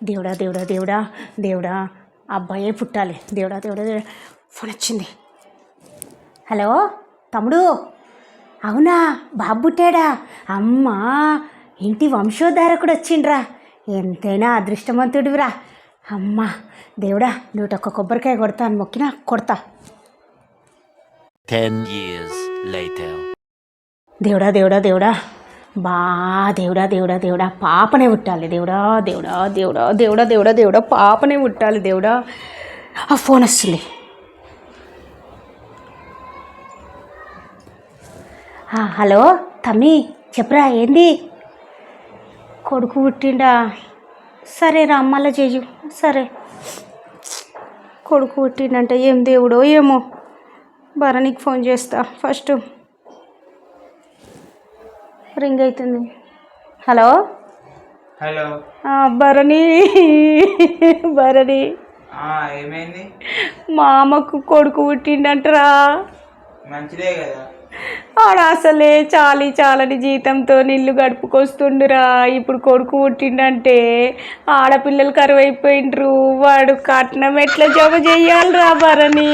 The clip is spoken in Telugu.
దేవుడా దేవుడా దేవుడా దేవుడా అబ్బాయే పుట్టాలి. దేవుడా దేవుడా దేవుడా. ఫోన్ వచ్చింది. హలో తమ్ముడు, అవునా బాబు పుట్టాడా? అమ్మా ఇంటి వంశోద్ధారకుడు వచ్చిండ్రా. ఎంతైనా అదృష్టవంతుడివిరా. అమ్మా దేవుడా 101 కొబ్బరికాయ కొడతా అని మొక్కినా కొడతా. 10 years later. దేవుడా దేవుడా దేవుడా దేవుడా దేవుడా దేవుడా పాపనే పుట్టాలి. దేవుడా దేవుడా దేవుడా దేవుడా దేవుడా దేవుడా పాపనే పుట్టాలి. దేవుడా ఆ ఫోన్ వస్తుంది. హలో తమ్మి చెప్పరా, ఏంది? కొడుకు పుట్టిండా? సరే రా మళ్ళా చేజు. సరే కొడుకు పుట్టిండంటే ఏం దేవుడో ఏమో. భరణికి ఫోన్ చేస్తా ఫస్ట్. రింగ్ అవుతుంది. హలో హలో భరణి ఏమైంది? మా అమ్మకు కొడుకు పుట్టిండంటరా. మంచిదే కదా. ఆడ అసలే చాలని జీతంతో ఇల్లు గడుపుకొస్తుండురా. ఇప్పుడు కొడుకు పుట్టిండంటే ఆడపిల్లలు కరువైపోయిండ్రు. వాడు కట్నం ఎట్లా జమ చెయ్యాలిరా భరణి?